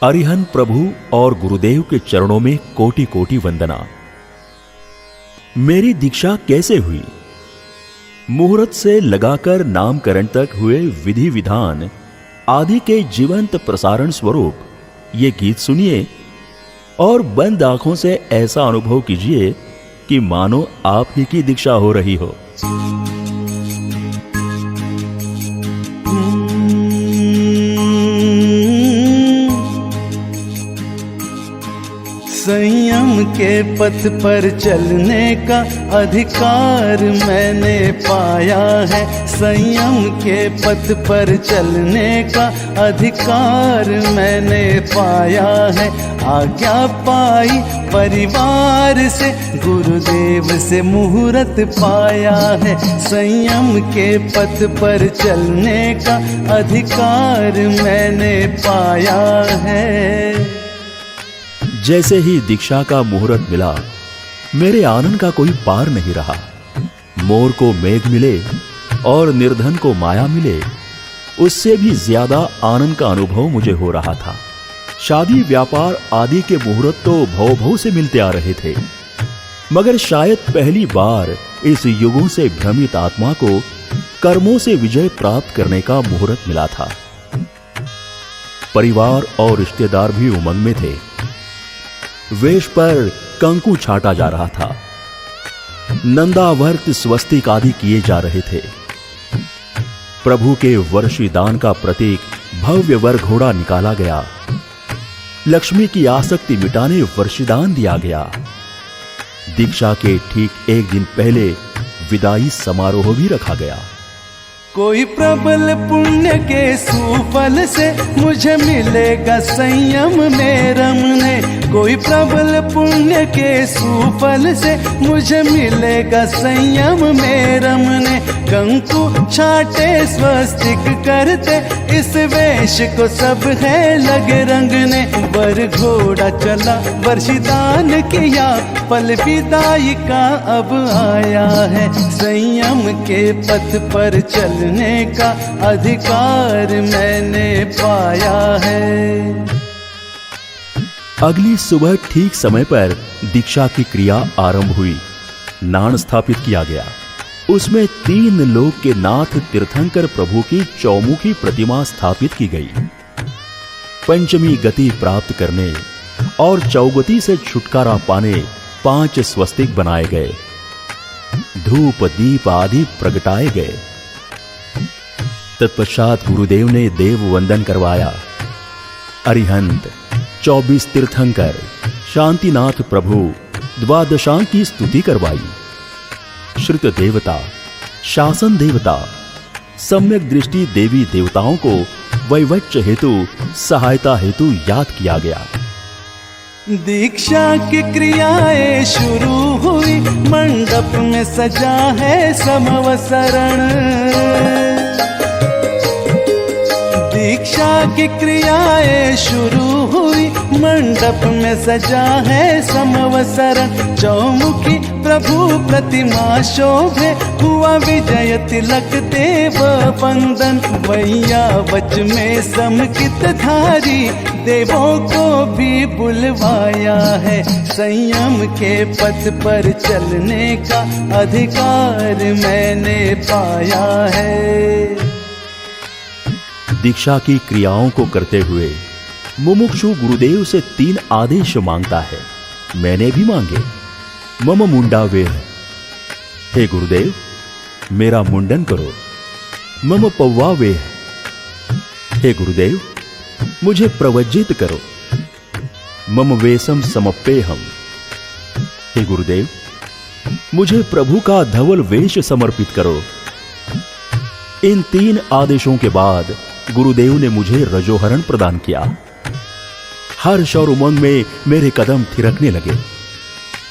अरिहंत प्रभु और गुरुदेव के चरणों में कोटि कोटि वंदना। मेरी दीक्षा कैसे हुई? मुहूर्त से लगाकर नामकरण तक हुए विधि विधान आदि के जीवंत प्रसारण स्वरूप ये गीत सुनिए और बंद आंखों से ऐसा अनुभव कीजिए कि मानो आप ही की दीक्षा हो रही हो। संयम के पथ पर चलने का अधिकार मैंने पाया है। संयम के पथ पर चलने का अधिकार मैंने पाया है। आज्ञा पाई परिवार से, गुरुदेव से मुहूर्त पाया है। संयम के पथ पर चलने का अधिकार मैंने पाया है। जैसे ही दीक्षा का मुहूर्त मिला, मेरे आनंद का कोई पार नहीं रहा। मोर को मेघ मिले और निर्धन को माया मिले, उससे भी ज्यादा आनंद का अनुभव मुझे हो रहा था। शादी व्यापार आदि के मुहूर्त तो भव भव से मिलते आ रहे थे, मगर शायद पहली बार इस युगों से भ्रमित आत्मा को कर्मों से विजय प्राप्त करने का मुहूर्त मिला था। परिवार और रिश्तेदार भी उमंग में थे। वेश पर कंकु छाटा जा रहा था। नंदावर्त स्वस्तिक आदि किए जा रहे थे। प्रभु के वर्षीदान का प्रतीक भव्य वर घोड़ा निकाला गया। लक्ष्मी की आसक्ति मिटाने वर्षीदान दिया गया। दीक्षा के ठीक एक दिन पहले विदाई समारोह भी रखा गया। कोई प्रबल पुण्य के सुफल से मुझे मिलेगा संयम में रमने। कोई प्रबल पुण्य के सुफल से मुझे मिलेगा संयम में रमने। कंकु छाटे स्वस्तिक करते, इस वेश को सब है लगे रंगने। वर घोड़ा चला वर्षीदान किया, पल विदाई का अब आया है। संयम के पथ पर चलने का अधिकार मैंने पाया है। अगली सुबह ठीक समय पर दीक्षा की क्रिया आरंभ हुई। नाण स्थापित किया गया। उसमें 3 लोक के नाथ तीर्थंकर प्रभु की चौमुखी प्रतिमा स्थापित की गई। पंचमी गति प्राप्त करने और चौगति से छुटकारा पाने 5 स्वस्तिक बनाए गए। धूप दीप आदि प्रगटाए गए। तत्पश्चात गुरुदेव ने देव वंदन करवाया। अरिहंत, 24 तीर्थंकर, शांतिनाथ प्रभु, द्वादशांग की स्तुति करवाई। श्रुत देवता, शासन देवता, सम्यक दृष्टि देवी देवताओं को वैवच्य हेतु, सहायता हेतु याद किया गया। दीक्षा की क्रियाएं शुरू हुई। मंडप में सजा है समवसरण। दीक्षा की क्रियाएं शुरू हुई। मंडप में सजा है समवसरण। चौमुखी प्रभु प्रतिमा शोभे, हुआ विजय तिलक देव वंदन। वैया वच में समकित धारी, देवों को भी बुलवाया है। संयम के पथ पर चलने का अधिकार मैंने पाया है। दीक्षा की क्रियाओं को करते हुए मुमुक्षु गुरुदेव से 3 आदेश मांगता है। मैंने भी मांगे। मम मुंडा वेह, हे गुरुदेव मेरा मुंडन करो। मम पौवा वेह, हे गुरुदेव मुझे प्रवज्जित करो। मम वेशम समप्पेहम, हे गुरुदेव मुझे प्रभु का धवल वेश समर्पित करो। इन 3 आदेशों के बाद गुरुदेव ने मुझे रजोहरण प्रदान किया। हर्ष और उमंग में मेरे कदम थिरकने लगे,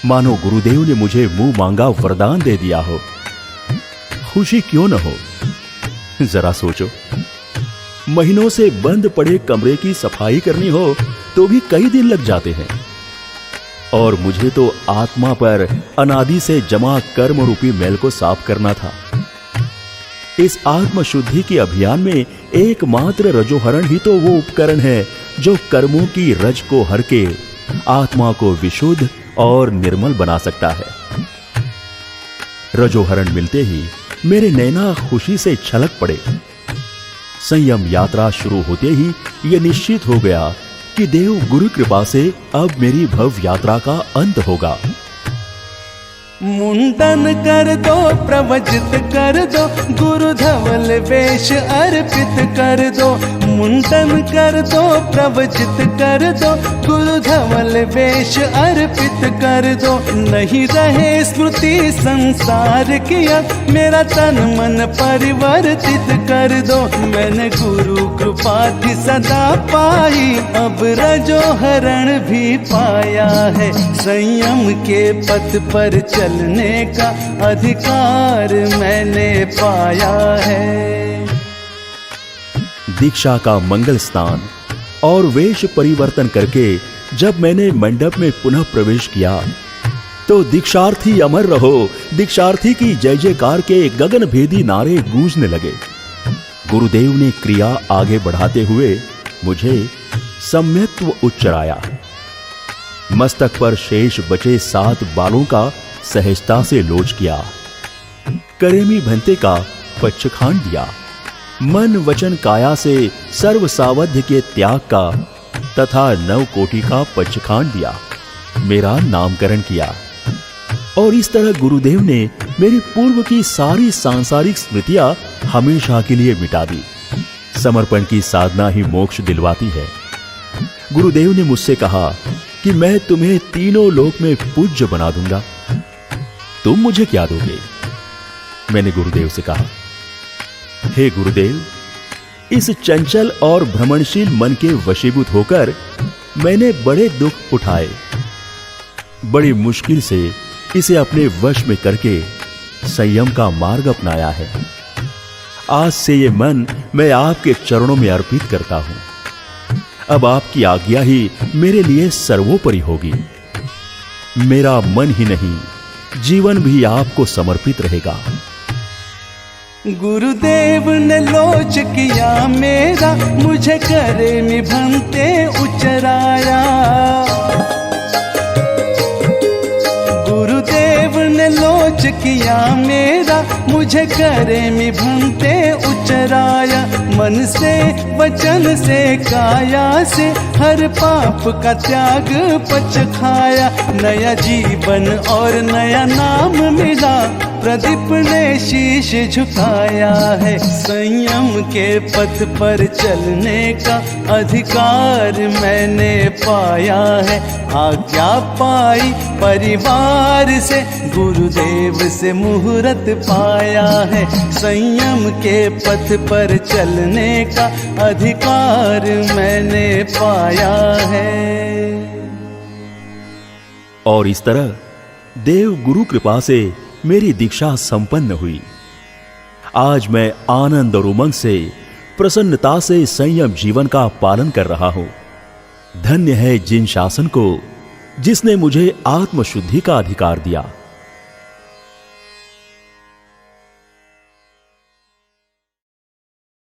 मानो गुरुदेव ने मुझे मुंह मांगा वरदान दे दिया हो। खुशी क्यों न हो? जरा सोचो, महीनों से बंद पड़े कमरे की सफाई करनी हो तो भी कई दिन लग जाते हैं, और मुझे तो आत्मा पर अनादि से जमा कर्म रूपी मैल को साफ करना था। इस आत्म शुद्धि के अभियान में एकमात्र रजोहरण ही तो वो उपकरण है जो कर्मों की रज को हर के आत्मा को विशुद्ध और निर्मल बना सकता है। रजोहरण मिलते ही मेरे नैना खुशी से छलक पड़े। संयम यात्रा शुरू होते ही यह निश्चित हो गया कि देव गुरु कृपा से अब मेरी भव्य यात्रा का अंत होगा। मुंडन कर दो, प्रवचित कर दो, गुरु धवल वेश अर्पित कर दो। मुंडन कर दो, प्रवचित कर दो, गुरु धवल वेश अर्पित कर दो। नहीं रहे स्मृति संसार की, मेरा तन मन परिवर्तित कर दो। मैंने गुरु कृपा थी सदा पाई, अब रजोहरण भी पाया है। संयम के पथ पर चलने का अधिकार मैंने पाया है। दीक्षा का मंगल स्नान और वेश परिवर्तन करके जब मैंने मंडप में पुनः प्रवेश किया तो दीक्षार्थी अमर रहो, दीक्षार्थी की जय जयकार के गगनभेदी नारे गूंजने लगे। गुरुदेव ने क्रिया आगे बढ़ाते हुए मुझे सम्यक्त्व उच्चराया। मस्तक पर शेष बचे 7 बालों का सहजता से लोच किया। करेमी भंते का पक्षखान दिया। मन वचन काया से सर्व सावध्य के त्याग का तथा 9 कोटि का पक्षखान दिया। मेरा नामकरण किया और इस तरह गुरुदेव ने मेरी पूर्व की सारी सांसारिक स्मृतियां हमेशा के लिए मिटा दी। समर्पण की साधना ही मोक्ष दिलवाती है। गुरुदेव ने मुझसे कहा कि मैं तुम्हें तीनों लोक में पूज्य बना दूंगा, तुम मुझे क्या दोगे? मैंने गुरुदेव से कहा, हे गुरुदेव, इस चंचल और भ्रमणशील मन के वशीभूत होकर मैंने बड़े दुख उठाए। बड़ी मुश्किल से इसे अपने वश में करके संयम का मार्ग अपनाया है। आज से ये मन मैं आपके चरणों में अर्पित करता हूं। अब आपकी आज्ञा ही मेरे लिए सर्वोपरि होगी। मेरा मन ही नहीं, जीवन भी आपको समर्पित रहेगा। गुरुदेव ने लोच किया मेरा, मुझे करेमी भंते उचराया। गुरुदेव ने लोच किया मेरा, मुझे करेमी भंते उचराया। मन से वचन से काया से हर पाप का त्याग पचखाया। नया जीवन और नया नाम मिला, प्रदीप ने शीश झुकाया है। संयम के पथ पर चलने का अधिकार मैंने पाया है। आज्ञा पाई परिवार से, गुरुदेव से मुहूर्त पाया है। संयम के पथ पर चलने का अधिकार मैंने पाया है। और इस तरह देव गुरु कृपा से मेरी दीक्षा संपन्न हुई। आज मैं आनंद और उमंग से, प्रसन्नता से संयम जीवन का पालन कर रहा हूं। धन्य है जिन शासन को जिसने मुझे आत्मशुद्धि का अधिकार दिया।